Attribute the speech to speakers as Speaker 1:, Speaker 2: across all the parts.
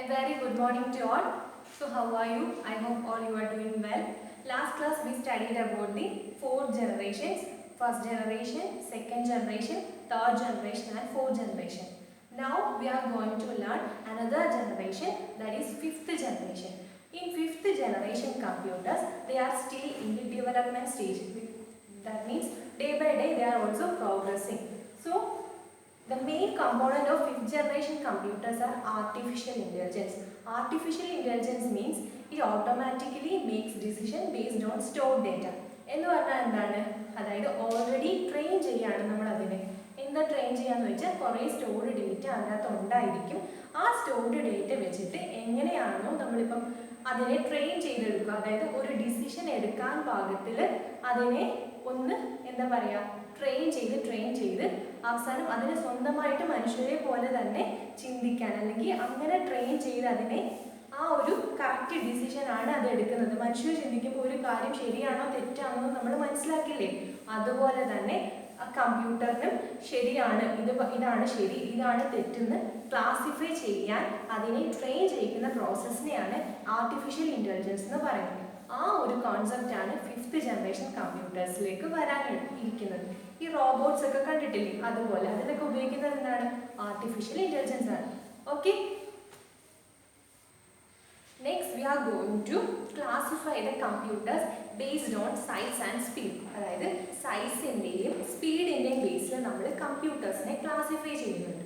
Speaker 1: A very good morning to all. So how are you? I hope all you are doing well. Last class we studied about the four generations. First generation, second generation, third generation and fourth generation. Now we are going to learn another generation, that is fifth generation. In fifth generation computers, they are still in the development stage. That means day by day they are also progressing. So the main component of fifth generation computers are artificial intelligence. Artificial intelligence means it automatically makes decision based on stored data. എന്ന് പറഞ്ഞാൽ എന്താണ്? അതായത് already train ചെയ്യാണ് നമ്മൾ അതിനെ. എന്താ train ചെയ്യാന്ന് വെച്ചാൽ കുറേ സ്റ്റോർഡ് ഡേറ്റ അതിനകത്ത് ഉണ്ടായിരിക്കും. ആ സ്റ്റോർഡ് ഡേറ്റ വെച്ചിട്ട് എങ്ങനെയാണോ നമ്മളിപ്പം അതിനെ ട്രെയിൻ ചെയ്തെടുക്കുക, അതായത് ഒരു ഡിസിഷൻ എടുക്കാൻ പാകത്തിൽ അതിനെ ഒന്ന് എന്താ പറയുക ട്രെയിൻ ചെയ്ത് അവസാനം അതിനെ സ്വന്തമായിട്ട് മനുഷ്യരെ പോലെ തന്നെ ചിന്തിക്കാൻ, അല്ലെങ്കിൽ അങ്ങനെ ട്രെയിൻ ചെയ്ത് അതിനെ ആ ഒരു കറക്റ്റ് ഡിസിഷനാണ് അത് എടുക്കുന്നത്. മനുഷ്യർ ചിന്തിക്കുമ്പോൾ ഒരു കാര്യം ശരിയാണോ തെറ്റാണോ എന്ന് നമ്മൾ മനസ്സിലാക്കില്ലേ, അതുപോലെ തന്നെ കമ്പ്യൂട്ടറിനും ശരിയാണ് ഇതാണ് ശരി ഇതാണ് തെറ്റെന്ന് ക്ലാസിഫൈ ചെയ്യാൻ അതിനെ ട്രെയിൻ ചെയ്യുന്ന പ്രോസസ്സിനെയാണ് ആർട്ടിഫിഷ്യൽ ഇൻ്റലിജൻസ് എന്ന് പറയുന്നത്. ആ ഒരു കോൺസെപ്റ്റ് ആണ് ഫിഫ്ത്ത് ജനറേഷൻ കമ്പ്യൂട്ടേഴ്സിലേക്ക് വരാൻ ഇരിക്കുന്നത്. ഈ റോബോട്ട്സ് ഒക്കെ കണ്ടിട്ടില്ലേ, അതുപോലെ അതിലൊക്കെ ഉപയോഗിക്കുന്നത് എന്താണ്? ആർട്ടിഫിഷ്യൽ ഇൻ്റലിജൻസ് ആണ്. Okay, next we are going to classify the computers based on size and speed. അതായത് സൈസിൻ്റെയും സ്പീഡിൻ്റെയും ബേസിൽ നമ്മൾ കമ്പ്യൂട്ടേഴ്സിനെ ക്ലാസിഫൈ ചെയ്യുന്നുണ്ട്.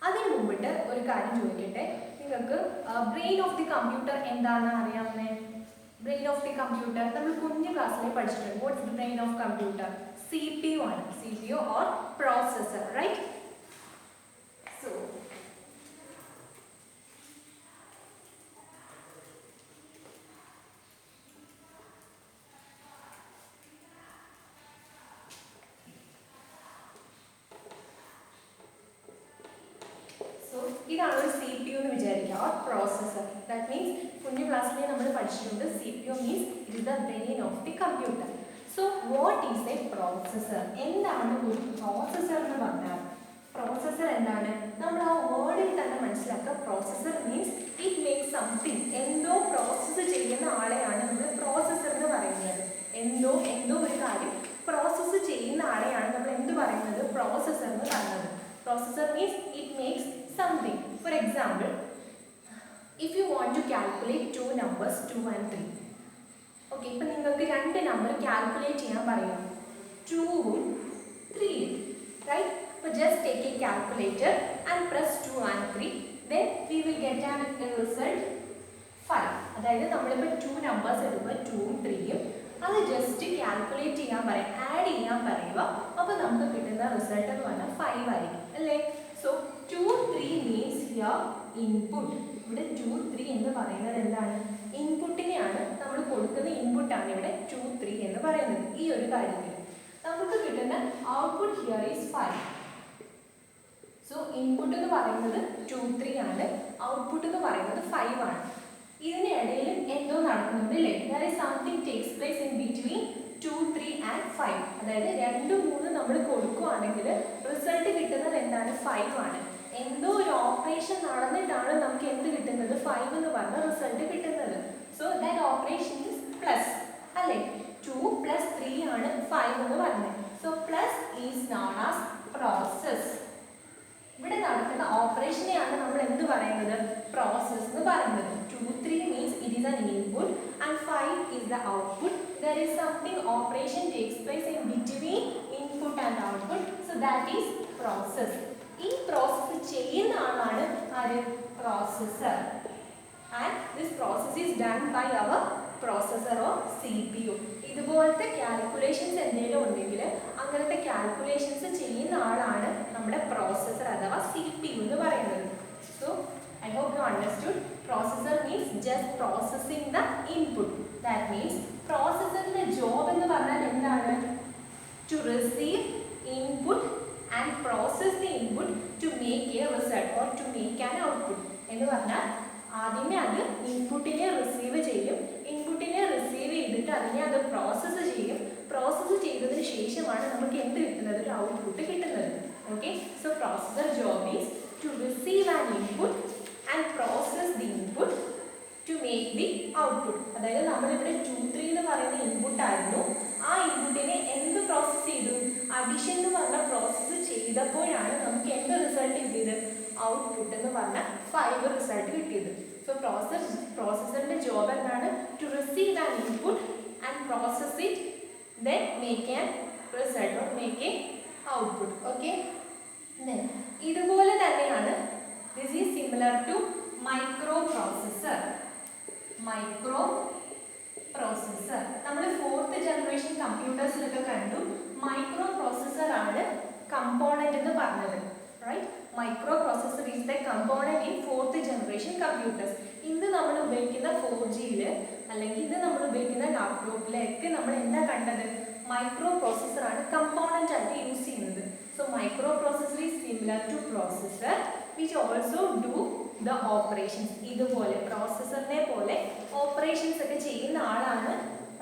Speaker 1: അതിന് മുമ്പിട്ട് ഒരു കാര്യം ചോദിക്കട്ടെ, നിങ്ങൾക്ക് ബ്രെയിൻ ഓഫ് ദി കമ്പ്യൂട്ടർ എന്താണെന്ന് അറിയാവുന്നേ? ബ്രെയിൻ ഓഫ് ദി കമ്പ്യൂട്ടർ നമ്മൾ കുഞ്ഞു ക്ലാസ്സിൽ പഠിച്ചിട്ടുണ്ട്. Watts the brain of computer? CPU ആണ്. CPU or processor, right? So ഇതാണ് ഒരു CPU എന്ന് വിചാരിക്കുക, or processor. That means കുഞ്ഞു ക്ലാസ്സിൽ നമ്മൾ പഠിച്ചിട്ടുണ്ട് CPU means it is the brain of the computer. So what is a processor? എന്താണ് ഒരു പ്രോസസ്സർ എന്ന് പറഞ്ഞാൽ? പ്രോസസ്സർ എന്താണ്? നമ്മൾ ആ വേർഡിൽ തന്നെ മനസ്സിലാക്കുക. Processor means it makes something. എന്തോ പ്രോസസ്സ് ചെയ്യുന്ന ആളെയാണ് നമ്മൾ പ്രോസസ്സർ എന്ന് പറയുന്നത്. എന്തോ ഒരു കാര്യം പ്രോസസ്സ് ചെയ്യുന്ന ആളെയാണ് നമ്മൾ എന്ത് പറയുന്നത്? പ്രോസസ്സർ എന്ന് പറയുന്നത്. Processor means it makes something. For example, if you want to calculate two numbers 2 and 3. Okay, ഇപ്പോൾ നിങ്ങൾക്ക് രണ്ട് നമ്പർ കാൽക്കുലേറ്റ് ചെയ്യാൻ പറയാം, 2 3, right? So just take a calculator and press 2 and 3, then we will get an result 5. അതായത് നമ്മളിപ്പോൾ 2 numbers എടുക്കുക, 2ഉം 3യും, അത് just calculate ചെയ്യാൻ പറയാം, ആഡ് ചെയ്യാൻ പറയുക. അപ്പോൾ നമുക്ക് കിട്ടുന്ന റിസൾട്ട് എന്ന് പറഞ്ഞാൽ 5 ആയിരിക്കും അല്ലേ? So 2 3 means here input. ഇവിടെ 2 3 എന്ന് പറയുന്നത് എന്താണ്? ഇൻപുട്ടിനെയാണ് നമ്മൾ കൊടുക്കുന്ന ഇൻപുട്ടാണ് ഇവിടെ 2 3 എന്ന് പറയുന്നത്. ഈ ഒരു കാര്യത്തിൽ നമുക്ക് കിട്ടുന്ന output here is 5. So input എന്ന് പറയുന്നത് 2 3 ആണ്, ഔട്ട്പുട്ട് എന്ന് പറയുന്നത് 5 ആണ്. ഇതിനിടയിൽ എന്തോ നടക്കുന്നുണ്ട് അല്ലേ? there is something takes place in between 2 3 and 5. അതായത് 2 3 നമ്മൾ കൊടുക്കുകയാണെങ്കിൽ റിസൾട്ട് കിട്ടുന്നത് എന്താണ്? 5 ആണ്. എന്തോ ഒരു ഓപ്പറേഷൻ നടന്നിട്ടാണ് നമുക്ക് എന്ത് കിട്ടുന്നത്? 5 എന്ന് പറഞ്ഞ റിസൾട്ട് കിട്ടുന്നത്. So that operation is plus അല്ലേ? 2 + 3 ആണ് 5 എന്ന് പറഞ്ഞത്. So plus is known as process. ഇവിടെ നടക്കുന്ന ഓപ്പറേഷനെയാണ് നമ്മൾ എന്ത് പറയുന്നത്? പ്രോസസ് എന്ന് പറയുന്നത്. 2 3 means it is an input and 5 is the output. There is something operation takes place in between input and output. So that is process. ഈ process ചെയ്യുന്ന ആളാണ് ആര്? Processor. And this process is done by our processor or CPU. ഇതുപോലത്തെ calculations എന്തെങ്കിലും ഉണ്ടെങ്കിൽ അങ്ങനത്തെ calculations ചെയ്യുന്ന ആളാണ് നമ്മുടെ പ്രോസസ്സർ അഥവാ CPU എന്ന് പറയുന്നത്. So I hope you understood. Processor means just processing the input. That means പ്രോസസ്സറിന്റെ ജോബ് എന്ന് പറഞ്ഞാൽ എന്താണ്? To receive input and process the input to make a result or to make an output. എന്ന് പറഞ്ഞാൽ ആദ്യമേ അത് ഇൻപുട്ടിനെ റിസീവ് ചെയ്യും, ഇൻപുട്ടിനെ റിസീവ് ചെയ്തിട്ട് അതിനെ അത് പ്രോസസ്സ് ചെയ്യും, പ്രോസസ്സ് ചെയ്തതിന് ശേഷമാണ് നമുക്ക് എന്ത് കിട്ടുന്നത്? ഒരു ഔട്ട്പുട്ട് കിട്ടുന്നത്. Okay, so processor job is to receive an input and process the input output. അതായത് നമ്മളിവിടെ 2, 3 എന്ന് പറയുന്ന ഇൻപുട്ട് ആയിരുന്നു. ആ ഇൻപുട്ടിനെ എന്ത് പ്രോസസ്സ് ചെയ്തു? അഡിഷൻ എന്ന് പറഞ്ഞ പ്രോസസ്സ് ചെയ്തപ്പോഴാണ് നമുക്ക് എന്ത് റിസൾട്ട് കിട്ടിയത്? ഔട്ട്പുട്ട് എന്ന് പറഞ്ഞ 5 റിസൾട്ട് കിട്ടിയത്. സോ പ്രോസസ്സറിന്റെ ജോബ് എന്താണ്? To receive an input and process it, then make an result or make a output. Okay, ഇതുപോലെ തന്നെയാണ് this is similar to micro processor. Microprocessor നമ്മൾ 4th ജനറേഷൻ കമ്പ്യൂട്ടേഴ്സിലൊക്കെ കണ്ടു. മൈക്രോ പ്രോസസ്സർ ആണ് component എന്ന് പറഞ്ഞത്. Right, microprocessor is the component in 4th generation computers. ഇന്ന് നമ്മൾ ഉപയോഗിക്കുന്ന 4Gയിൽ അല്ലെങ്കിൽ ഇന്ന് നമ്മൾ ഉപയോഗിക്കുന്ന ലാപ്ടോപ്പിലൊക്കെ നമ്മൾ എന്താ കണ്ടത്? മൈക്രോ പ്രോസസ്സർ ആണ് കമ്പോണന്റ് ആയിട്ട് യൂസ് ചെയ്യുന്നത്. So microprocessor is similar to processor which also do the operations. ഇതുപോലെ പ്രോസസ്സറിനെ പോലെ ഓപ്പറേഷൻസ് ഒക്കെ ചെയ്യുന്ന ആളാണ്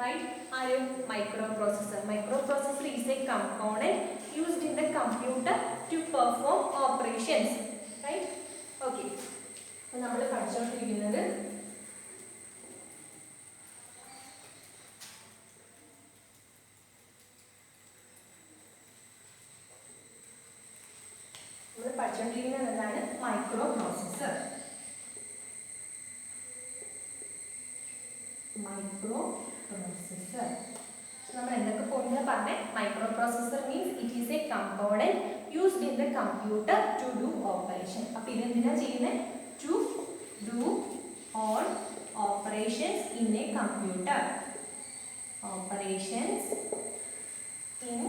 Speaker 1: റൈറ്റ് ആര്? Micro processor. Microprocessor is a component used in the computer to perform operations. Right, okay. അപ്പോൾ നമ്മൾ പഠിച്ചുകൊണ്ടിരിക്കുന്നത് എന്താണ്? Micro processor. മൈക്രോ പ്രോസസ്സർ നമ്മൾ എന്തൊക്കെ പോയിന്റ് പറഞ്ഞേ? Microprocessor means it is a component used in the computer to do operation. അപ്പോൾ ഇതെന്തിനാ ചെയ്യുന്നത്? To do all operations in a computer. Operations in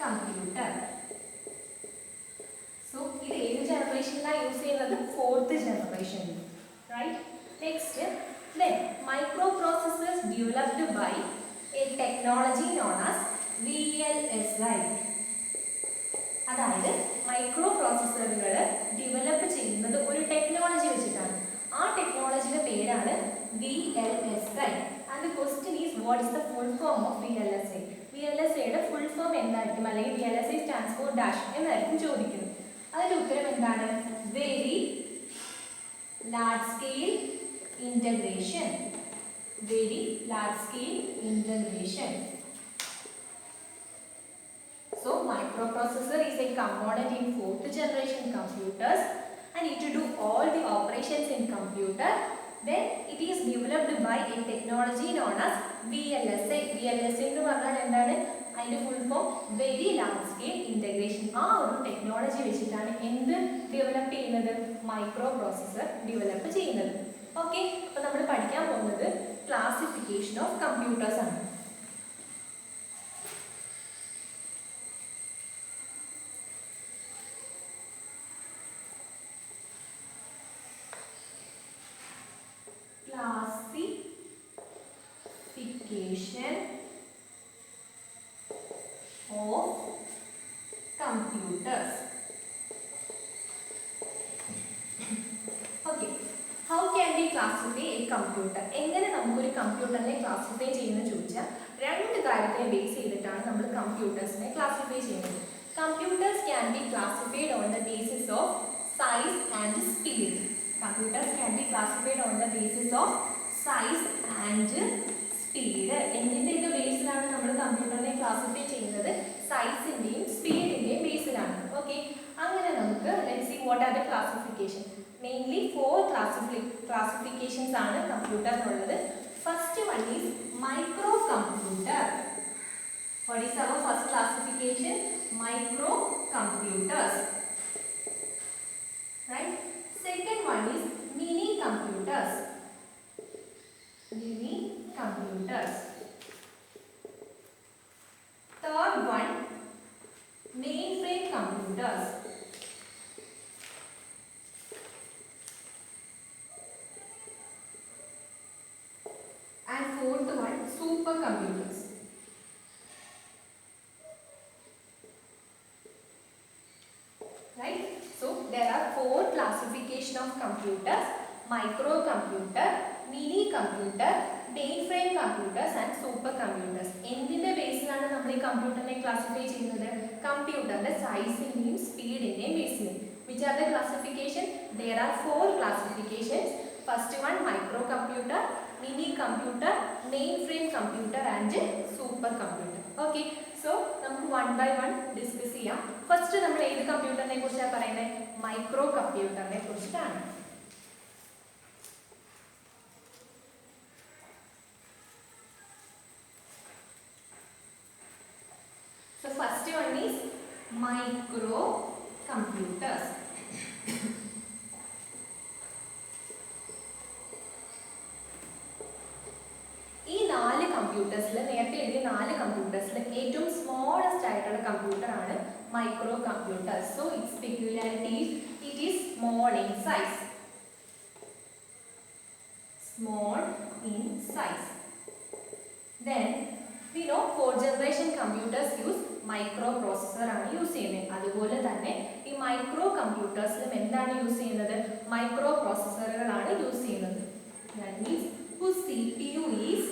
Speaker 1: computer. So ഇത് ഏത് ജനറേഷനിലാണ് യൂസ് ചെയ്യുന്നത്? 4th ജനറേഷനിൽ. Right, next then microprocessors developed by a technology known as VLSI. അതായത് micro പ്രോസസ്സറുകൾ develop ചെയ്യുന്നത് ഒരു ടെക്നോളജി വെച്ചിട്ടാണ്. ആ ടെക്നോളജിയുടെ പേരാണ് VLSI. and the question is what is the full form of VLSI? VLSIയുടെ ഫുൾ ഫോം എന്തായിരിക്കും? അല്ലെങ്കിൽ VLSI stands for dash എന്നായിരിക്കും ചോദിക്കുന്നത്. അതിന്റെ ഉത്തരം എന്താണ്? Very large scale integration. Very large scale integration. So microprocessor is a component in 4th generation computers and it to do all the operations in computer. Then it is developed by a technology known as VLSI. VLSI എന്ന് പറഞ്ഞാൽ എന്താണ്? അതിന്റെ full form very large scale integration. ആ ഒരു technology വെച്ചിട്ടാണ് എന്ത് develop ചെയ്യുന്നത്? Micro processor develop ചെയ്യുന്നത്. ഓക്കെ, അപ്പോൾ നമ്മൾ പഠിക്കാൻ പോകുന്നത് ക്ലാസിഫിക്കേഷൻ ഓഫ് കമ്പ്യൂട്ടേഴ്സ് ആണ്. Classification of computers. Okay, how can we classify A computer? എങ്ങനെ നമുക്കൊരു കമ്പ്യൂട്ടറിനെ ക്ലാസിഫൈ ചെയ്യുന്നത് ചോദിച്ചാൽ 2 കാര്യത്തെ ബേസ് ചെയ്തിട്ടാണ് നമ്മൾ കമ്പ്യൂട്ടേഴ്സിനെ ക്ലാസിഫൈ ചെയ്യുന്നത്. Computers can be classified on the basis of size and speed. Computers can be classified on the basis of size and speed. എന്തിൻ്റെയൊക്കെ ബേസിലാണ് നമ്മൾ കമ്പ്യൂട്ടറിനെ ക്ലാസിഫൈ ചെയ്യുന്നത്? സൈസിൻ്റെയും സ്പീഡിൻ്റെയും ബേസിലാണ്. ഓക്കെ, അങ്ങനെ നമുക്ക് let's see what are the classification. Mainly 4 ക്ലാസിഫിക്കേഷൻസ് ആണ് കമ്പ്യൂട്ടറിനുള്ളത്. First one is micro computer. What is our first classification? Micro computers. Right, second one is mini computers. Mini computers. Third one, mainframe computers. And fourth one, supercomputers. Right? So there are 4 classification of computers: microcomputer, mini computer, mainframe computers and supercomputers. എന്തിന്റെ ബേസിലാണ് നമ്മൾ ഈ കമ്പ്യൂട്ടറിനെ classify ചെയ്യുന്നത്? കമ്പ്യൂട്ടറിന്റെ സൈസിന്റെയും സ്പീഡിന്റെയും ബേസിൽ. Which are the classification? There are 4 classifications. First one, microcomputer, mainframe computer and supercomputer. Okay, so നമുക്ക് one by one discuss ചെയ്യാം. First നമ്മൾ ഏത് കമ്പ്യൂട്ടറിനെ കുറിച്ചാണ് പറയുന്നത്? മൈക്രോ കമ്പ്യൂട്ടറിനെ കുറിച്ചിട്ടാണ്. So first one is microcomputers. ഈ 4 കമ്പ്യൂട്ടേഴ്സിൽ നേരത്തെ എഴുതിയ 4 കമ്പ്യൂട്ടേഴ്സിൽ ഏറ്റവും സ്മോളസ്റ്റ് ആയിട്ടുള്ള കമ്പ്യൂട്ടർ ആണ് micro computer. So it's peculiarity it is small in size. Small in size. Then we know 4th generation computers use micro processor ആണ് യൂസ് ചെയ്യുന്നത്. അതുപോലെ തന്നെ ഈ മൈക്രോ കമ്പ്യൂട്ടേഴ്സിലും എന്താണ് യൂസ് ചെയ്യുന്നത്? മൈക്രോ പ്രോസസ്സറുകളാണ് യൂസ് ചെയ്യുന്നത്. That means whose CPU is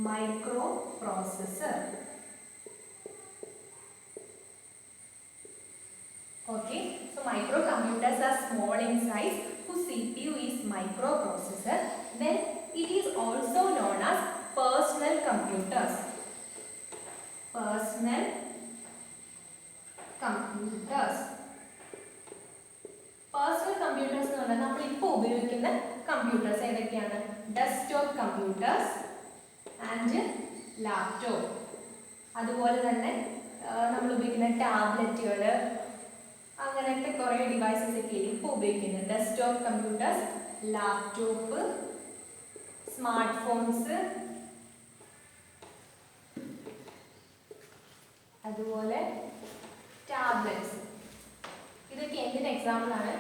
Speaker 1: microprocessor. Okay, so microcomputers are small in size whose CPU is microprocessor. Then it is also known as personal computers. Personal computers. Personal computers എന്ന് പറഞ്ഞാൽ നമ്മൾ ഇപ്പോൾ ഉപയോഗിക്കുന്ന computers ഏതൊക്കെയാണ്? Desktop computers and laptop. അതുപോലെ തന്നെ നമ്മൾ ഉപയോഗിക്കുന്ന ടാബ്ലറ്റുകൾ, അങ്ങനത്തെ കുറേ ഡിവൈസസ് ഒക്കെ ഇപ്പോൾ ഉപയോഗിക്കുന്നത്. Desktop computers, laptop, smart phones, അതുപോലെ ടാബ്ലറ്റ്സ്. ഇതൊക്കെ എന്തിന് എക്സാമ്പിളാണ്?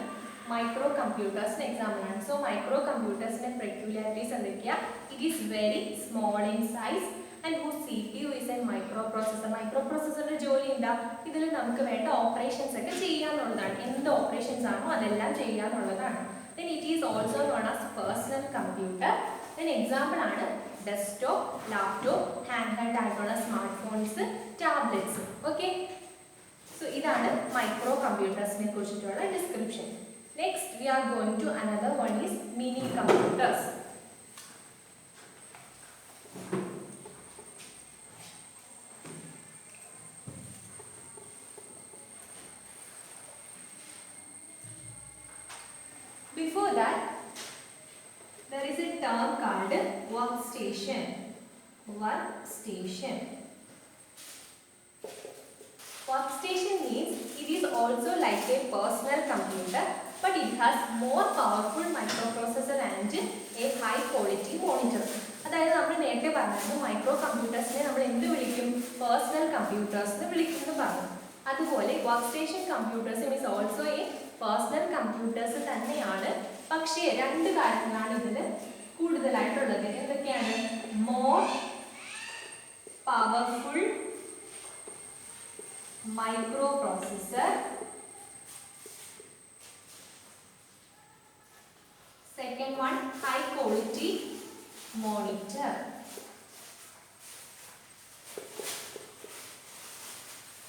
Speaker 1: മൈക്രോ കമ്പ്യൂട്ടേഴ്സിന് എക്സാമ്പിളാണ്. സോ മൈക്രോ കമ്പ്യൂട്ടേഴ്സിന്റെ പെക്യുലാരിറ്റീസ് എന്തൊക്കെയാ? It is very small in size and whose CPU is a micro processor. Micro പ്രോസസ്സറിന്റെ ജോലി എന്താ? ഇതിൽ നമുക്ക് വേണ്ട ഓപ്പറേഷൻസ് ഒക്കെ ചെയ്യാന്നുള്ളതാണ്. എന്ത് ഓപ്പറേഷൻസ് ആണോ അതെല്ലാം ചെയ്യാന്നുള്ളതാണ്. Then it is also known as personal computer. Then example ആണ് ഡെസ്ക്ടോപ്പ്, ലാപ്ടോപ്പ്, ഹാൻഡ് ഹെൽഡ് ആയിട്ടുള്ള smart phones, tablets. Okay, so ഇതാണ് മൈക്രോ കമ്പ്യൂട്ടേഴ്സിനെ കുറിച്ചിട്ടുള്ള description. Next we are going to another one is mini computers. Before that, there is a term called workstation. Workstation. Workstation means it is also like a personal computer, but it has more powerful microprocessor and a high quality monitor. അതായത് നമ്മൾ നേരത്തെ പറഞ്ഞത് micro കമ്പ്യൂട്ടേഴ്സിനെ നമ്മൾ എന്ത് വിളിക്കും? Personal computers എന്ന് വിളിക്കുന്നു പറഞ്ഞു. അതുപോലെ work station computers means also a personal computers തന്നെയാണ്. പക്ഷേ 2 കാര്യങ്ങളാണ് ഇതിന് കൂടുതലായിട്ടുള്ളത്. എന്തൊക്കെയാണ്? More powerful microprocessor, second one high quality monitor.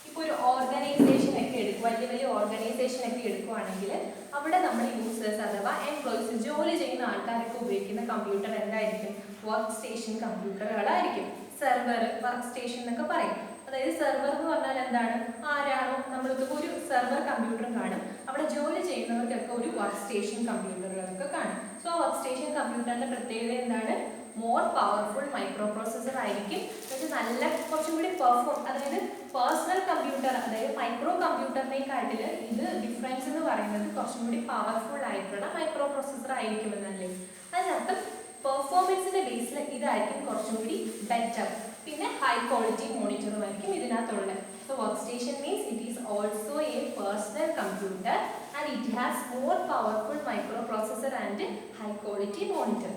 Speaker 1: ഇപ്പോൾ ഒരു ഓർഗനൈസേഷൻ ഒക്കെ എടുക്കുക, വലിയ ഓർഗനൈസേഷൻ ഒക്കെ എടുക്കുകയാണെങ്കിൽ അവിടെ നമ്മൾ യൂസേഴ്സ് അഥവാ എംപ്ലോയീസ്, ജോലി ചെയ്യുന്ന ആൾക്കാരൊക്കെ ഉപയോഗിക്കുന്ന കമ്പ്യൂട്ടർ എന്തായിരിക്കും? വർക്ക് സ്റ്റേഷൻ കമ്പ്യൂട്ടറുകളായിരിക്കും. സെർവർ, വർക്ക് സ്റ്റേഷൻ എന്നൊക്കെ പറയും. അതായത് സെർവർ എന്ന് പറഞ്ഞാൽ എന്താണ്? ആരാണോ നമ്മൾക്ക് ഒരു സെർവർ കമ്പ്യൂട്ടർ കാണും, അവിടെ ജോലി ചെയ്യുന്നവർക്കൊക്കെ ഒരു വർക്ക് സ്റ്റേഷൻ കമ്പ്യൂട്ടറുകളൊക്കെ കാണും. സോ വർക്ക് സ്റ്റേഷൻ കമ്പ്യൂട്ടറിന്റെ പ്രത്യേകത എന്താണ്? മോർ പവർഫുൾ മൈക്രോ പ്രോസസ്സർ ആയിരിക്കും. പക്ഷെ നല്ല കുറച്ചും കൂടി പെർഫോം, അതായത് പേഴ്സണൽ കമ്പ്യൂട്ടർ അതായത് മൈക്രോ കമ്പ്യൂട്ടറിനെക്കാട്ടിൽ ഇത് ഡിഫറൻസ് എന്ന് പറയുന്നത് കുറച്ചും കൂടി പവർഫുൾ ആയിട്ടുള്ള മൈക്രോ പ്രോസസ്സർ ആയിരിക്കുമെന്നല്ലേ. അതിനർത്ഥം പെർഫോമൻസിന്റെ ബേസിൽ ഇതായിരിക്കും കുറച്ചും കൂടി ബെറ്റർ. പിന്നെ ഹൈ ക്വാളിറ്റി മോണിറ്ററുമായിരിക്കും ഇതിനകത്തുള്ളത്. So workstation means it is also a personal computer and it has more powerful microprocessor and high quality monitor.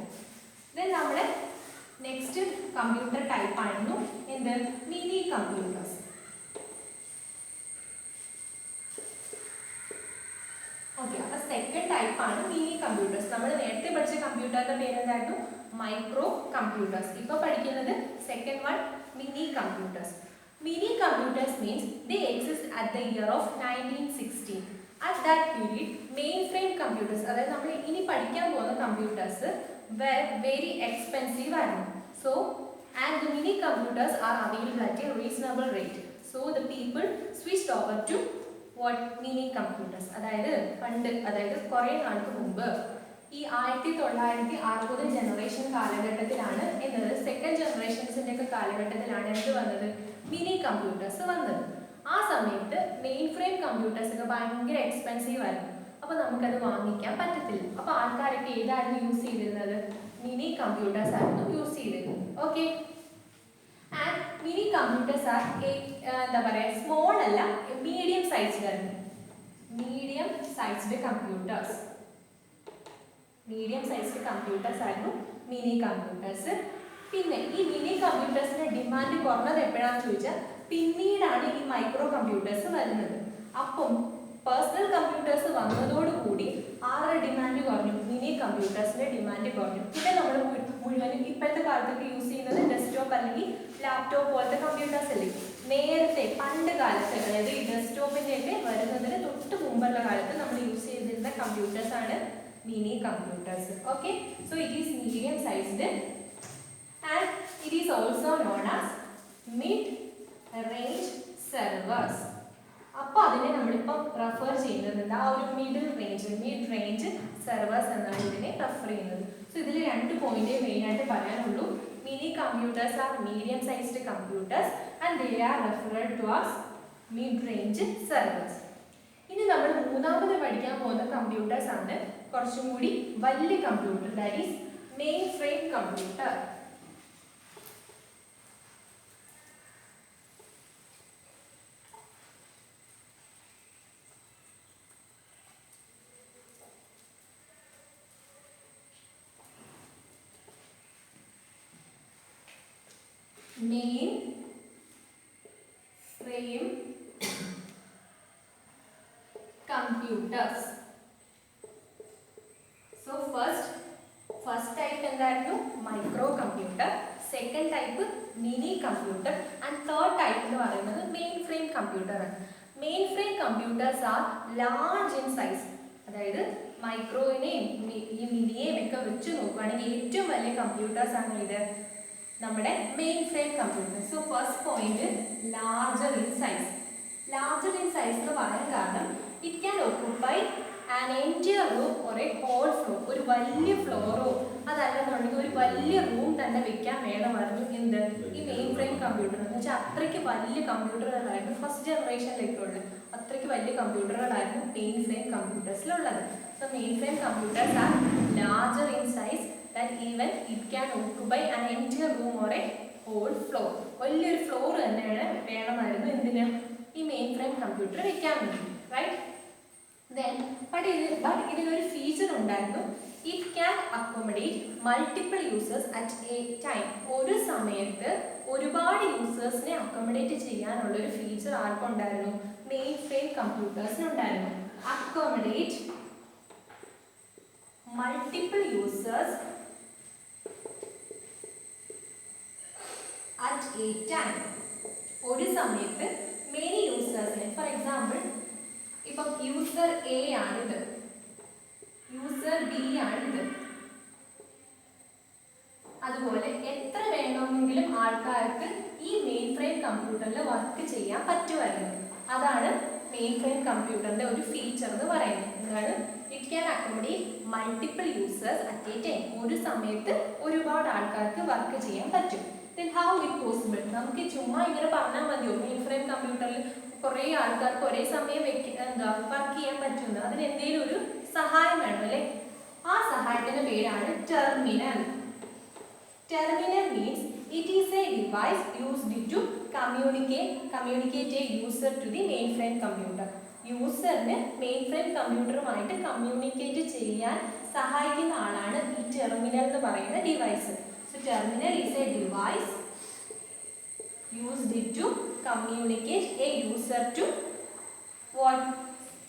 Speaker 1: Then നമ്മുടെ നെക്സ്റ്റ് കമ്പ്യൂട്ടർ ടൈപ്പ് ആയിരുന്നു എന്ത്? Mini computers. ഓക്കെ, അപ്പൊ second type ആണ് mini computers. നമ്മൾ നേരത്തെ പഠിച്ച കമ്പ്യൂട്ടറിന്റെ പേരെന്തായിരുന്നു? Micro computers. ഇപ്പൊ പഠിക്കുന്നത് second one mini computers. Mini computers means they exist at the year of 1916. At that period, mainframe computers computers, അതായത് നമ്മൾ ഇനി പഠിക്കാൻ പോകുന്ന കമ്പ്യൂട്ടേഴ്സ് വെരി എക്സ്പെൻസീവ് ആയിരുന്നു. So and the minicomputers are available at a reasonable rate. So the people switched over to what minicomputers. അതായത് പണ്ട്, അതായത് കുറേ നാൾക്ക് മുമ്പ് ഈ 1960 ജനറേഷൻ കാലഘട്ടത്തിലാണ് എന്നത്, സെക്കൻഡ് ജനറേഷൻസിൻ്റെ ഒക്കെ കാലഘട്ടത്തിലാണ് എന്ത് വന്നത്, മിനി കമ്പ്യൂട്ടേഴ്സ് വന്നത്. ആ സമയത്ത് മെയിൻ ഫ്രെയിം കമ്പ്യൂട്ടേഴ്സ് ഒക്കെ ഭയങ്കര എക്സ്പെൻസീവ് ആയിരുന്നു. അപ്പോൾ നമുക്കത് വാങ്ങിക്കാൻ പറ്റത്തില്ല. അപ്പോൾ ആൾക്കാരൊക്കെ ഏതായിരുന്നു യൂസ് ചെയ്തിരുന്നത്, മിനി കമ്പ്യൂട്ടേഴ്സ് ആയിരുന്നു യൂസ് ചെയ്തിരുന്നത്. Okay, and mini computers are എന്താ പറയുക, സ്മോൾ അല്ല, മീഡിയം സൈസ്ഡ് ആയിരുന്നു. Medium sized computers, medium sized computers ആയിരുന്നു മിനി കമ്പ്യൂട്ടേഴ്സ്. പിന്നെ ഈ മിനി കമ്പ്യൂട്ടേഴ്സിന്റെ ഡിമാൻഡ് കുറഞ്ഞത് എപ്പോഴാണെന്ന് ചോദിച്ചാൽ പിന്നീടാണ് ഈ മൈക്രോ കമ്പ്യൂട്ടേഴ്സ് വരുന്നത്. അപ്പം പേഴ്സണൽ കമ്പ്യൂട്ടേഴ്സ് വന്നതോടുകൂടി ആരുടെ ഡിമാൻഡ് കുറഞ്ഞു, മിനി കമ്പ്യൂട്ടേഴ്സിന്റെ ഡിമാൻഡ് കുറഞ്ഞു. പിന്നെ നമ്മൾ മുഴുവനും ഇപ്പോഴത്തെ കാലത്തൊക്കെ യൂസ് ചെയ്യുന്നത് ഡെസ്ക്ടോപ്പ് അല്ലെങ്കിൽ ലാപ്ടോപ്പ് പോലത്തെ കമ്പ്യൂട്ടേഴ്സ് അല്ലേ. നേരത്തെ പണ്ട് കാലത്ത്, അതായത് ഈ ഡെസ്ക്ടോപ്പിൻ്റെയൊക്കെ വരുന്നതിന് തൊട്ട് മുമ്പുള്ള കാലത്ത് നമ്മൾ യൂസ് ചെയ്തിരുന്ന കമ്പ്യൂട്ടേഴ്സ് ആണ് mini computers. Okay, so it is medium sized and it is also known as mid range servers. അപ്പോൾ അതിനെ നമ്മളിപ്പോൾ റെഫർ ചെയ്യുന്നത് ആ ഒരു മിഡ് റേഞ്ച് സെർവേഴ്സ് എന്നാണ് ഇതിനെ റെഫർ ചെയ്യുന്നത്. സോ ഇതിൽ 2 പോയിന്റ് മെയിനായിട്ട് പറയാനുള്ളൂ. Minicomputers are medium sized computers and they are referred to as mid range servers. ഇനി നമ്മൾ മൂന്നാമത് പഠിക്കാൻ പോകുന്ന കമ്പ്യൂട്ടേഴ്സ് ആണ് കുറച്ചും കൂടി വലിയ computer, that is main frame computer. Main frame computers. So first type എന്തായിരുന്നു, micro computer. Second type mini computer and third type എന്ന് പറയുന്നത് മെയിൻ ഫ്രെയിം കമ്പ്യൂട്ടർ ആണ്. Mainframe computers R large in size. അതായത് മൈക്രോയിനെയും ഈ മിനിയെയും ഒക്കെ വെച്ച് നോക്കുകയാണെങ്കിൽ ഏറ്റവും വലിയ കമ്പ്യൂട്ടേഴ്സ് ആണ് ഇത്, നമ്മുടെ main frame computer. So first point larger in size. Larger in size എന്ന് പറയാൻ കാരണം it can occupy an entire room or a whole floor. ഒരു വലിയ ഫ്ലോറോ അതല്ലെന്നുണ്ടെങ്കിൽ ഒരു വലിയ റൂം തന്നെ വെക്കാൻ വേണമായിരുന്നു എന്ത്, ഈ മെയിൻ ഫ്രെയിം കമ്പ്യൂട്ടർ. എന്ന് വെച്ചാൽ അത്രയ്ക്ക് വലിയ കമ്പ്യൂട്ടറുകളായിരുന്നു ഫസ്റ്റ് ജനറേഷനിലേക്കുള്ളത്. അത്രയ്ക്ക് വലിയ കമ്പ്യൂട്ടറുകളായിരുന്നു മെയിൻ ഫ്രെയിം കമ്പ്യൂട്ടേഴ്സിലുള്ളത്. So mainframe computers are larger in size that even it can occupy an entire room or a whole floor. വലിയൊരു ഫ്ലോർ തന്നെയാണ് വേണമായിരുന്നു എന്തിന്, ഈ മെയിൻ ഫ്രെയിം കമ്പ്യൂട്ടർ വെക്കാൻ വേണ്ടി. റൈറ്റ്, then but ഇതിനൊരു ഫീച്ചർ ഉണ്ടായിരുന്നു. It can accommodate multiple users at a time. ഒരു സമയത്ത് ഒരുപാട് യൂസേഴ്സിനെ അക്കോമഡേറ്റ് ചെയ്യാനുള്ള ഒരു ഫീച്ചർ ആർക്കുണ്ടായിരുന്നു, മെയിൻ ഫ്രെയിം കമ്പ്യൂട്ടേഴ്സിനുണ്ടായിരുന്നു. Accommodate multiple users at a time. ഒരു സമയത്ത് മെനി യൂസേഴ്സിനെ, ഫോർ എക്സാമ്പിൾ ഇപ്പം യൂസർ എ ആണിത്, യൂസർ ബി ആണിത്, അതുപോലെ എത്ര വേണമെങ്കിലും ആൾക്കാർക്ക് ഈ മെയിൻ ഫ്രെയിം കമ്പ്യൂട്ടറിൽ വർക്ക് ചെയ്യാൻ പറ്റുമായിരുന്നു. അതാണ് മെയിൻ ഫ്രെയിം കമ്പ്യൂട്ടറിന്റെ ഒരു ഫീച്ചർ എന്ന് പറയുന്നത്. എന്താണ്, it can accommodate multiple users at a time. ഒരു സമയത്ത് ഒരുപാട് ആൾക്കാർക്ക് വർക്ക് ചെയ്യാൻ പറ്റും. Then how it possible? നമുക്ക് ചുമ്മാ ഇങ്ങനെ പറഞ്ഞാൽ മതിയോ മെയിൻ ഫ്രെയിം കമ്പ്യൂട്ടറിൽ കുറേ ആൾക്കാർക്ക് ഒരേ സമയം വർക്ക് ചെയ്യാൻ പറ്റുന്നത്? അതിന് എന്തെങ്കിലും ഒരു സഹായം വേണം അല്ലേ? ആ സഹായത്തിന്റെ പേരാണ് terminal. Terminal means it is a device used to communicate a user to the mainframe computer. യൂസറിന് മെയിൻ ഫ്രെയിം കമ്പ്യൂട്ടറുമായിട്ട് കമ്മ്യൂണിക്കേറ്റ് ചെയ്യാൻ സഹായിക്കുന്ന ആളാണ് ഈ ടെർമിനൽ എന്ന് പറയുന്ന device. So terminal is a device used to communicate a user to what,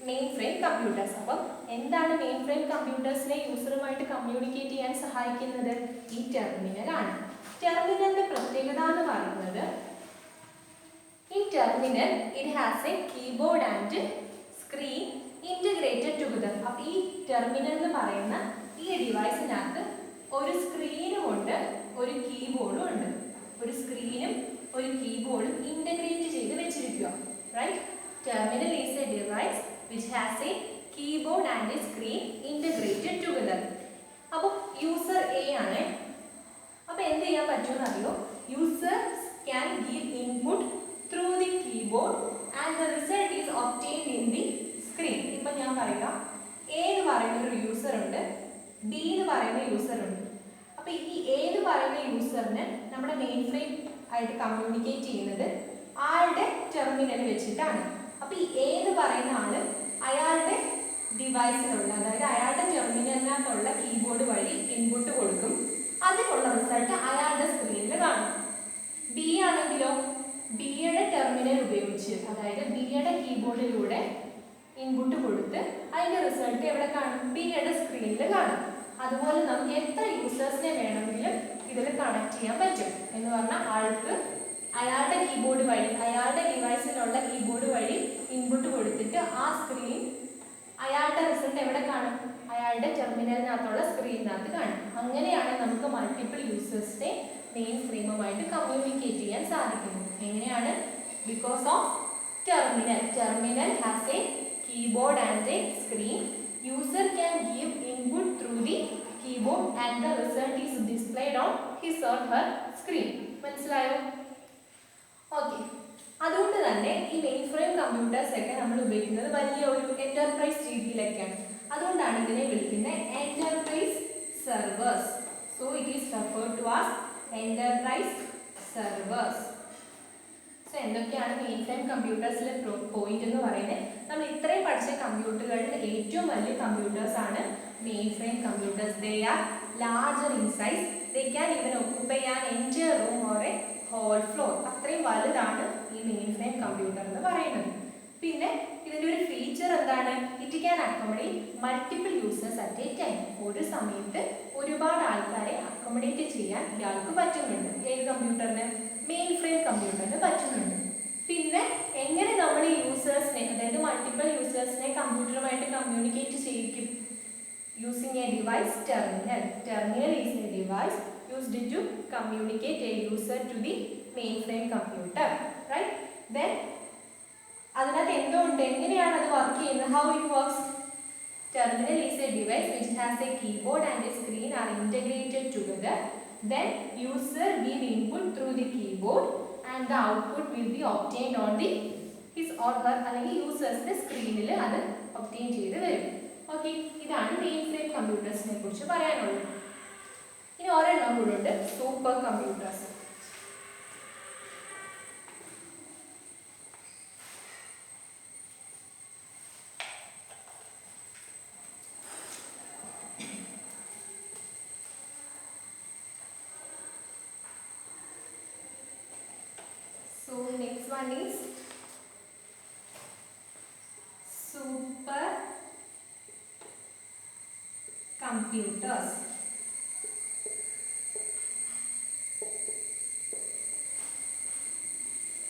Speaker 1: mainframe computers. അപ്പോൾ എന്താണ് മെയിൻഫ്രെയിം കമ്പ്യൂട്ടേഴ്സിനെ യൂസറുമായിട്ട് കമ്മ്യൂണിക്കേറ്റ് ചെയ്യാൻ സഹായിക്കുന്നത്? ഈ ടെർമിനൽ ആണ്. ടെർമിനലിന്റെ പ്രത്യേകത എന്ന് പറയുന്നത്, in terminal it has a keyboard and screen. Integrated together. അപ്പോൾ ഈ ടെർമിനൽ എന്ന് പറയുന്ന ഈ ഡിവൈസിനകത്ത് ഒരു സ്ക്രീനും ഉണ്ട്, ഒരു കീബോർഡും ഉണ്ട്. ഒരു സ്ക്രീനും ഒരു കീബോർഡും ഇന്റഗ്രേറ്റ് ചെയ്ത് വെച്ചിരിക്കുക. Right? Terminal is a device which has a keyboard and a screen integrated together. അപ്പോൾ യൂസർ എ ആണ്. അപ്പോൾ എന്ത് ചെയ്യാൻ പറ്റുമെന്ന് അറിയോ? User can give input through the keyboard and the result is obtained in the screen. ഇപ്പം ഞാൻ പറയാം, എ എന്ന് പറയുന്ന ഒരു യൂസർ ഉണ്ട്, ബി എന്ന് പറയുന്ന യൂസർ ഉണ്ട്. അപ്പോൾ ഈ എ എന്ന് പറയുന്ന യൂസറിന് നമ്മുടെ മെയിൻ ഫ്രെയിം ആയിട്ട് കമ്മ്യൂണിക്കേറ്റ് ചെയ്യുന്നത് ആളുടെ ടെർമിനൽ വെച്ചിട്ടാണ്. അപ്പോൾ ഈ എ എന്ന് പറയുന്ന ആള് അയാളുടെ ഡിവൈസിലുള്ള, അതായത് അയാളുടെ ടെർമിനലിനകത്തുള്ള കീബോർഡ് വഴി ഇൻപുട്ട് കൊടുക്കും. അതിനുള്ള റിസൾട്ട് അയാളുടെ സ്ക്രീനിൽ കാണും. ബി ആണെങ്കിലോ ബിയുടെ ടെർമിനൽ ഉപയോഗിച്ച്, അതായത് ബിയുടെ കീബോർഡിലൂടെ ഇൻപുട്ട് കൊടുത്ത് അതിന്റെ റിസൾട്ട് എവിടെ കാണും? ബിയുടെ സ്ക്രീനിൽ കാണും. അതുപോലെ നമുക്ക് എത്ര യൂസേഴ്സിനെ വേണമെങ്കിലും ഇതിൽ കണക്ട് ചെയ്യാൻ പറ്റും. എന്ന് പറഞ്ഞാൽ ആൾക്ക് അയാളുടെ കീബോർഡ് വഴി, അയാളുടെ ഡിവൈസിലുള്ള കീബോർഡ് വഴി ഇൻപുട്ട് കൊടുത്തിട്ട് ആ സ്ക്രീൻ അയാളുടെ റിസൾട്ട് എവിടെ കാണും? അയാളുടെ ടെർമിനലിനകത്തുള്ള സ്ക്രീനിനകത്ത് കാണും. അങ്ങനെയാണ് നമുക്ക് മൾട്ടിപ്പിൾ യൂസേഴ്സിനെ മെയിൻ ഫ്രെയിമുമായിട്ട് കമ്മ്യൂണിക്കേറ്റ് ചെയ്യാൻ സാധിക്കുന്നത്. എങ്ങനെയാണ്? Because of terminal. Terminal has a keyboard and a screen. User can give input through the keyboard and the result is displayed on his or her screen. മനസ്സിലായോ? ഓക്കെ. അതുകൊണ്ട് തന്നെ ഈ mainframe computers ഒക്കെ നമ്മൾ ഉപയോഗിക്കുന്നത് വലിയ ഒരു enterprise രീതിയിലൊക്കെയാണ്. അതുകൊണ്ടാണ് ഇതിനെ വിളിക്കുന്നത് enterprise servers. So it is referred to as enterprise servers. So എന്തൊക്കെയാണ് മെയിൻ ഫ്രെയിം കമ്പ്യൂട്ടേഴ്സിലെ പോയിന്റ് എന്ന് പറയുന്നത്? നമ്മൾ ഇത്രയും പഠിച്ച കമ്പ്യൂട്ടറുകളിൽ ഏറ്റവും വലിയ കമ്പ്യൂട്ടേഴ്സ് ആണ് mainframe computers. They are larger in size. They can even occupy an entire room or a whole floor. അത്രയും വലുതാണ് ഈ മെയിൻ ഫ്രെയിം കമ്പ്യൂട്ടർ എന്ന് പറയുന്നത്. പിന്നെ ഇതിൻ്റെ ഒരു ഫീച്ചർ എന്താണ്? It can accommodate multiple users at a time. ഒരു സമയത്ത് ഒരുപാട് ആൾക്കാരെ അക്കോമഡേറ്റ് ചെയ്യാൻ ഇയാൾക്ക് പറ്റുന്നുണ്ട്. ഏത് കമ്പ്യൂട്ടറിന്? മെയിൻ ഫ്രെയിം കമ്പ്യൂട്ടറിന് പറ്റുന്നുണ്ട്. പിന്നെ എങ്ങനെ നമ്മൾ ഈ യൂസേഴ്സിനെ, അതായത് മൾട്ടിപ്പിൾ യൂസേഴ്സിനെ കമ്പ്യൂട്ടറുമായിട്ട് കമ്മ്യൂണിക്കേറ്റ് ചെയ്യിക്കും? Using a device terminal. Terminal is a device used to communicate a user to the mainframe computer. Right? Then അതിനകത്ത് എന്തുകൊണ്ട്, എങ്ങനെയാണ് അത് വർക്ക് ചെയ്യുന്നത്? How it works? Terminal is a device which has a keyboard and a screen are integrated together. Then user give input through the keyboard and the output will be obtained on the his or her അല്ലെങ്കിൽ യൂസേഴ്സിന്റെ സ്ക്രീനിൽ അത് obtain ചെയ്ത് വരും. Okay, ഇതാണ് main frame കമ്പ്യൂട്ടേഴ്സിനെ കുറിച്ച് പറയാനുള്ളത്. ഇനി ഒരെണ്ണം കൂടെ ഉണ്ട്, super computers. So next one is super computers.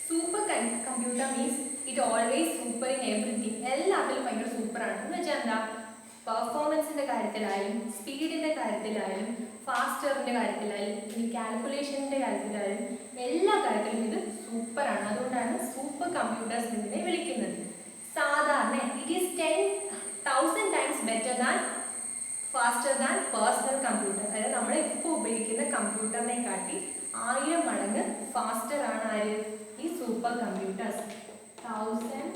Speaker 1: Super computer means it always super in everything. എല്ലാത്തിലും ഭയങ്കര സൂപ്പറാണ്. എന്ന് വെച്ചാൽ എന്താ? പെർഫോമൻസിന്റെ കാര്യത്തിലായാലും, സ്പീഡിന്റെ കാര്യത്തിലായാലും, ഫാസ്റ്ററിന്റെ കാര്യത്തിലായാലും, ഇനി കാൽക്കുലേഷന്റെ കാര്യത്തിലായാലും എല്ലാ കാര്യത്തിലും ഇത് സൂപ്പറാണ്. അതുകൊണ്ടാണ് സൂപ്പർ കമ്പ്യൂട്ടേഴ്സ് ഇതിനെ വിളിക്കുന്നത്. സാധാരണ it is 10,000 times better than faster than personal computer. അതായത് നമ്മൾ ഇപ്പോൾ ഉപയോഗിക്കുന്ന കമ്പ്യൂട്ടറിനെ കാട്ടി 1000 മടങ്ങ് ഫാസ്റ്റർ ആണ് ആര്? ഈ supercomputers. 1000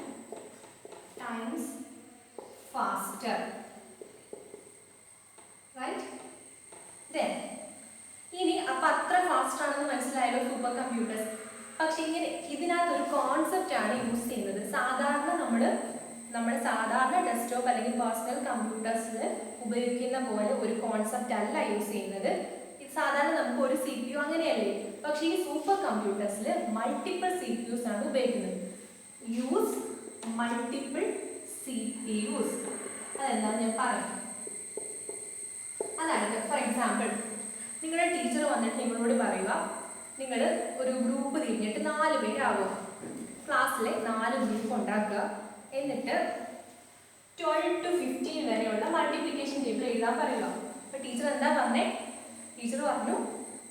Speaker 1: times faster. Right? Then ഇനി അപ്പം അത്ര ഫാസ്റ്റ് ആണെന്ന് മനസ്സിലായല്ലോ സൂപ്പർ കമ്പ്യൂട്ടേഴ്സ്. പക്ഷെ ഇങ്ങനെ ഇതിനകത്ത് ഒരു കോൺസെപ്റ്റ് ആണ് യൂസ് ചെയ്യുന്നത്. സാധാരണ നമ്മുടെ സാധാരണ ഡെസ്ക്ടോപ്പ് അല്ലെങ്കിൽ പേഴ്സണൽ കമ്പ്യൂട്ടേഴ്സിൽ ഉപയോഗിക്കുന്ന പോലെ ഒരു കോൺസെപ്റ്റ് അല്ല യൂസ് ചെയ്യുന്നത്. ഇത് സാധാരണ നമുക്ക് ഒരു CPU അങ്ങനെയല്ലേ. പക്ഷേ ഈ സൂപ്പർ കമ്പ്യൂട്ടേഴ്സിൽ മൾട്ടിപ്പിൾ CPUs ആണ് ഉപയോഗിക്കുന്നത്. Use multiple CPUs. അതെന്താണെന്ന് ഞാൻ പറയാം. അതായത് ഫോർ എക്സാമ്പിൾ നിങ്ങളുടെ ടീച്ചർ വന്നിട്ട് നിങ്ങളോട് പറയുക, നിങ്ങൾ ഒരു ഗ്രൂപ്പ് തിരിഞ്ഞിട്ട് 4 പേരാകുക. ക്ലാസ്സിലെ 4 ഗ്രൂപ്പ് ഉണ്ടാക്കുക. എന്നിട്ട് 12 to 15 വരെയുള്ള മൾട്ടിപ്ലിക്കേഷൻ ടേബിൾ എഴുതാൻ പറയുക. അപ്പോൾ ടീച്ചർ എന്താ പറഞ്ഞേ? ടീച്ചർ പറഞ്ഞു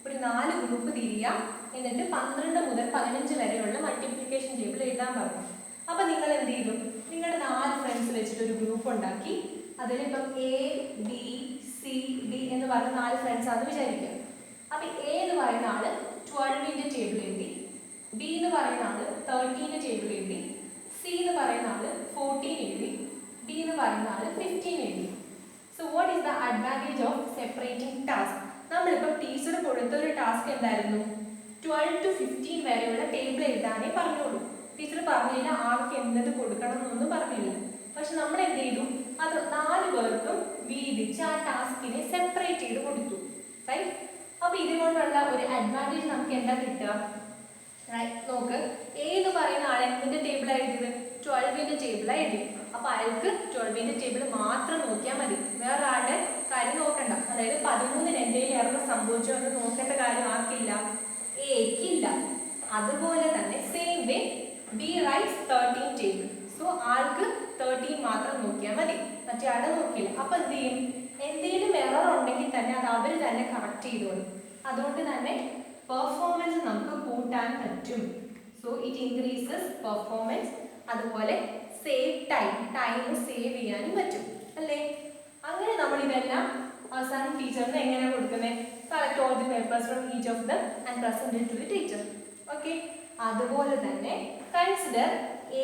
Speaker 1: ഒരു 4 ഗ്രൂപ്പ് തിരിയുക, എന്നിട്ട് 12 മുതൽ 15 വരെയുള്ള മൾട്ടിപ്ലിക്കേഷൻ ടേബിൾ എഴുതാൻ പറഞ്ഞു. അപ്പോൾ നിങ്ങൾ എന്ത് ചെയ്തു? നിങ്ങളുടെ 4 ഫ്രണ്ട്സ് വെച്ചിട്ട് ഒരു ഗ്രൂപ്പ് ഉണ്ടാക്കി. അതിലിപ്പം എ ബി സി ഡി എന്ന് പറഞ്ഞ 4 ഫ്രണ്ട്സ് ആണെന്ന് വിചാരിക്കുക. അപ്പോൾ എ എന്ന് പറയുന്ന ആള് 12ന്റെ ടേബിൾ എഴുതി, ബി എന്ന് പറയുന്ന ആള് 13ന്റെ ടേബിൾ എഴുതി, സി എന്ന് പറയുന്ന ആള് 14 എഴുതി, ഡി എന്ന് പറയുന്ന ആള് 15 എഴുതി. So what is the advantage of separating task? നമ്മളിപ്പോൾ ടീച്ചർ കൊടുത്ത ഒരു ടാസ്ക് എന്തായിരുന്നു? 12 to 15 വരെയുള്ള ടേബിൾ എഴുതാനേ പറഞ്ഞോളൂ. ടീച്ചർ പറഞ്ഞില്ല ആർക്ക് എന്നത് കൊടുക്കണം എന്നൊന്നും പറഞ്ഞില്ല. പക്ഷെ നമ്മൾ എന്ത് ചെയ്തു? അത് 4 പേർക്കും വീതിച്ച് ആ ടാസ്കിനെ സെപ്പറേറ്റ് ചെയ്ത് കൊടുത്തു. റൈറ്റ്? അപ്പോൾ ഇതുകൊണ്ടുള്ള ഒരു അഡ്വാൻറ്റേജ് നമുക്ക് എന്താ കിട്ടുക? നോക്ക്, എ എന്ന് പറയുന്ന ആൾ എന്തിന്റെ ടേബിളാണ് എഴുതിയത്? 12ന്റെ ടേബിളാണ് എഴുതി. അപ്പോൾ അയാൾക്ക് 12ന്റെ ടേബിൾ മാത്രം നോക്കിയാൽ മതി, വേറെ ആളുടെ കാര്യം നോക്കണ്ട. അതായത് 13 എന്തെങ്കിലും എറർ സംഭവിച്ചോ എന്ന് നോക്കേണ്ട കാര്യം ആർക്കില്ല? എക്കില്ല. അതുപോലെ തന്നെ same way B rights 13 table. So ആൾക്ക് 13 മാത്രം നോക്കിയാൽ മതി, മറ്റേ ആളെ നോക്കിയില്ല. അപ്പോൾ എന്ത് ചെയ്യും? എന്തെങ്കിലും എറർ ഉണ്ടെങ്കിൽ തന്നെ അത് അവർ തന്നെ കറക്റ്റ് ചെയ്തോളും. അതുകൊണ്ട് തന്നെ പെർഫോമൻസ് നമുക്ക് കൂട്ടാൻ പറ്റും. So it increases performance. അതുപോലെ സേവ് ടൈം സേവ് ചെയ്യാനും പറ്റും അല്ലേ? അങ്ങനെ നമ്മൾ ഇതെല്ലാം അവസാനം ടീച്ചറിന് എങ്ങനെ കൊടുക്കുന്നത്? Collect all the papers from each of them and present it to the teacher. Okay. അതുപോലെ തന്നെ consider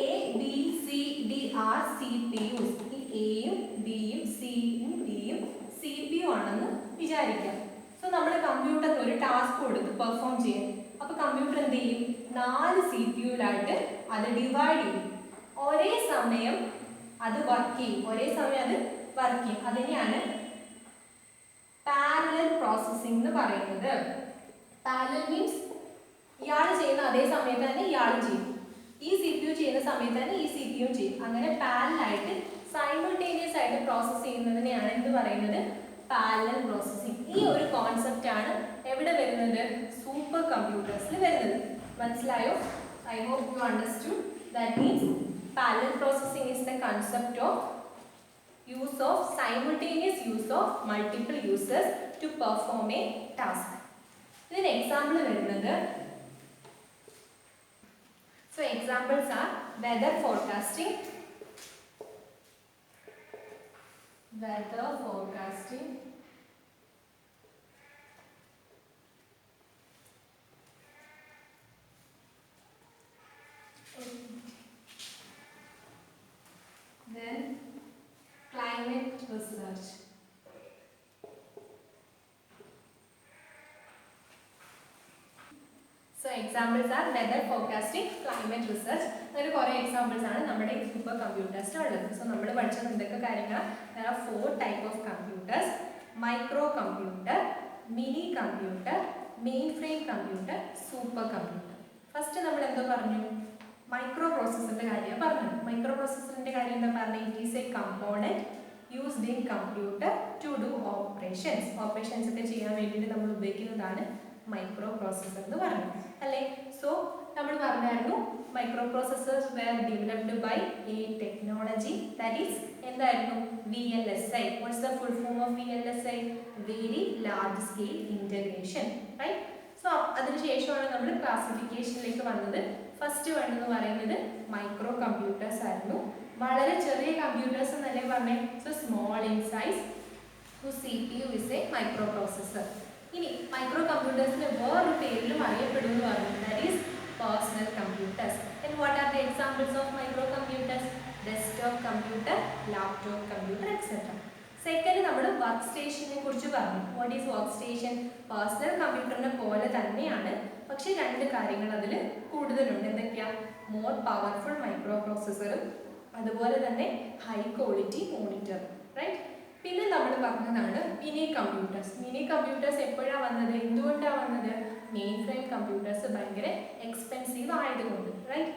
Speaker 1: A B C D are CPUs. ഈ എയും ബിയും സിയും ഡിയും സി പി യു ആണെന്ന് വിചാരിക്കാം. സോ നമ്മൾ കമ്പ്യൂട്ടറിന് ഒരു ടാസ്ക് കൊടുത്ത് പെർഫോം ചെയ്യാൻ. അപ്പോൾ കമ്പ്യൂട്ടർ എന്ത് ചെയ്യും? 4 സി പി യുലായിട്ട് അത് ഡിവൈഡ് ചെയ്യും. ഒരേ സമയം അത് വർക്ക് ചെയ്യും. അതിനെയാണ് പാരലൽ പ്രോസസ്സിംഗ് എന്ന് പറയുന്നത്. പാരലൽ മീൻസ് ഇയാൾ ചെയ്യുന്ന അതേ സമയത്ത് തന്നെ ഇയാളും ചെയ്യും, ഈ സി പി യു ചെയ്യുന്ന സമയത്ത് തന്നെ ഈ സി പി യു ചെയ്യും. അങ്ങനെ പാരലായിട്ട് സൈമിൾട്ടേനിയസ് ആയിട്ട് പ്രോസസ്സ് ചെയ്യുന്നതിനെയാണ് എന്ത് പറയുന്നത്? Parallel processing. ഈ ഒരു കോൺസെപ്റ്റ് ആണ് എവിടെ വരുന്നത്? സൂപ്പർ കമ്പ്യൂട്ടേഴ്സിൽ വരുന്നത്. മനസ്സിലായോ? I hope you understood. That means parallel processing is the concept of use of simultaneous use of multiple users to perform a task. ഇതിന് എക്സാമ്പിൾ വരുന്നത്, so examples are weather forecasting, then climate research. So examples are weather forecasting, climate research. അങ്ങനെ കുറേ examples ആണ് നമ്മുടെ super കമ്പ്യൂട്ടേഴ്സിൽ ഉള്ളത്. So നമ്മൾ പഠിച്ചത് എന്തൊക്കെ കാര്യങ്ങൾ? There are 4 types of computers: micro computer, mini computer, mainframe computer, super computer. First നമ്മൾ എന്താ പറഞ്ഞു? മൈക്രോ പ്രോസസ്സറിന്റെ കാര്യം പറഞ്ഞു. മൈക്രോ പ്രോസസ്സറിന്റെ കാര്യം എന്താ പറഞ്ഞത്? It is a component used in computer to do operations. Operations ഒക്കെ ചെയ്യാൻ വേണ്ടിയിട്ട് നമ്മൾ ഉപയോഗിക്കുന്നതാണ് മൈക്രോ പ്രോസസ്സർ എന്ന് പറയുന്നത് അല്ലേ? സോ നമ്മൾ പറഞ്ഞായിരുന്നു microprocessors were developed by a technology that is എന്തായിരുന്നു? VLSI. What's the full form of VLSI? Very large scale integration. Right? So അതിനുശേഷമാണ് നമ്മൾ ക്ലാസിഫിക്കേഷനിലേക്ക് വന്നത്. ഫസ്റ്റ് വൺ എന്ന് പറയുന്നത് മൈക്രോ കമ്പ്യൂട്ടേഴ്സ് ആയിരുന്നു. വളരെ ചെറിയ കമ്പ്യൂട്ടേഴ്സ് എന്നല്ലേ പറഞ്ഞേ? So small in size. CPU is A micro processor. ഇനി മൈക്രോ കമ്പ്യൂട്ടേഴ്സിന് വേറൊരു പേരിലും അറിയപ്പെടുന്നു പറഞ്ഞു. That is personal computers. And what are the examples of microcomputers? Desktop computer, laptop computer, etc. Second നമ്മൾ വർക്ക് സ്റ്റേഷനെ കുറിച്ച് പറഞ്ഞു. What is workstation? Personal കമ്പ്യൂട്ടറിനെ പോലെ തന്നെയാണ്, പക്ഷേ 2 കാര്യങ്ങൾ അതിൽ കൂടുതലുണ്ട്. എന്തൊക്കെയാ? മോർ പവർഫുൾ മൈക്രോ പ്രോസസ്സറും അതുപോലെ തന്നെ ഹൈ ക്വാളിറ്റി മോണിറ്റർ. റൈറ്റ്? പിന്നെ നമ്മൾ പറഞ്ഞതാണ് മിനി കമ്പ്യൂട്ടേഴ്സ്. മിനി കമ്പ്യൂട്ടേഴ്സ് എപ്പോഴാണ് വന്നത്? എന്തുകൊണ്ടാണ് വന്നത്? മെയിൻ ഫ്രെയിം കമ്പ്യൂട്ടേഴ്സ് ഭയങ്കര എക്സ്പെൻസീവ് ആയതുകൊണ്ട്. റൈറ്റ്?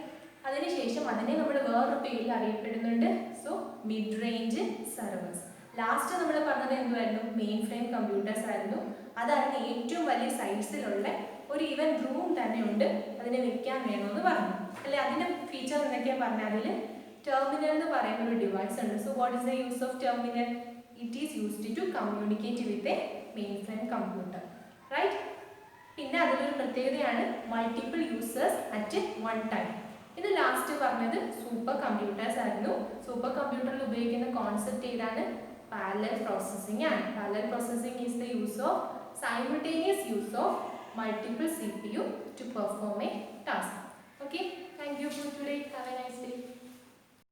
Speaker 1: അതിനുശേഷം അതിനെ നമ്മൾ വേറൊരു പേരിൽ അറിയപ്പെടുന്നുണ്ട്. So mid range servers. Last നമ്മൾ പറഞ്ഞത് എന്തുവായിരുന്നു? മെയിൻ ഫ്രെയിം കമ്പ്യൂട്ടേഴ്സ് ആയിരുന്നു. അതായിരുന്നു ഏറ്റവും വലിയ സൈസിലുള്ള ഒരു ഈവൻ റൂം തന്നെ ഉണ്ട്, അതിനെ വെക്കാൻ വേണമെന്ന് പറഞ്ഞു അല്ലേ? അതിൻ്റെ ഫീച്ചർ എന്തൊക്കെയാണ് പറഞ്ഞാൽ അതിൽ ടെർമിനൽ എന്ന് പറയുന്ന ഒരു ഡിവൈസ് ഉണ്ട്. So what is the use of terminal? It is used to communicate with a mainframe computer, right? പിന്നെ അതിലൊരു പ്രത്യേകതയാണ് multiple users at one time. ഇത് ലാസ്റ്റ് പറഞ്ഞത് സൂപ്പർ കമ്പ്യൂട്ടേഴ്സ് ആയിരുന്നു. സൂപ്പർ കമ്പ്യൂട്ടറിൽ ഉപയോഗിക്കുന്ന കോൺസെപ്റ്റ് ഏതാണ്? പാരലൽ പ്രോസസ്സിംഗ് ആണ്. Parallel processing is the use of simultaneous use of multiple CPU to perform a task. Okay, thank you for today. Have a nice day.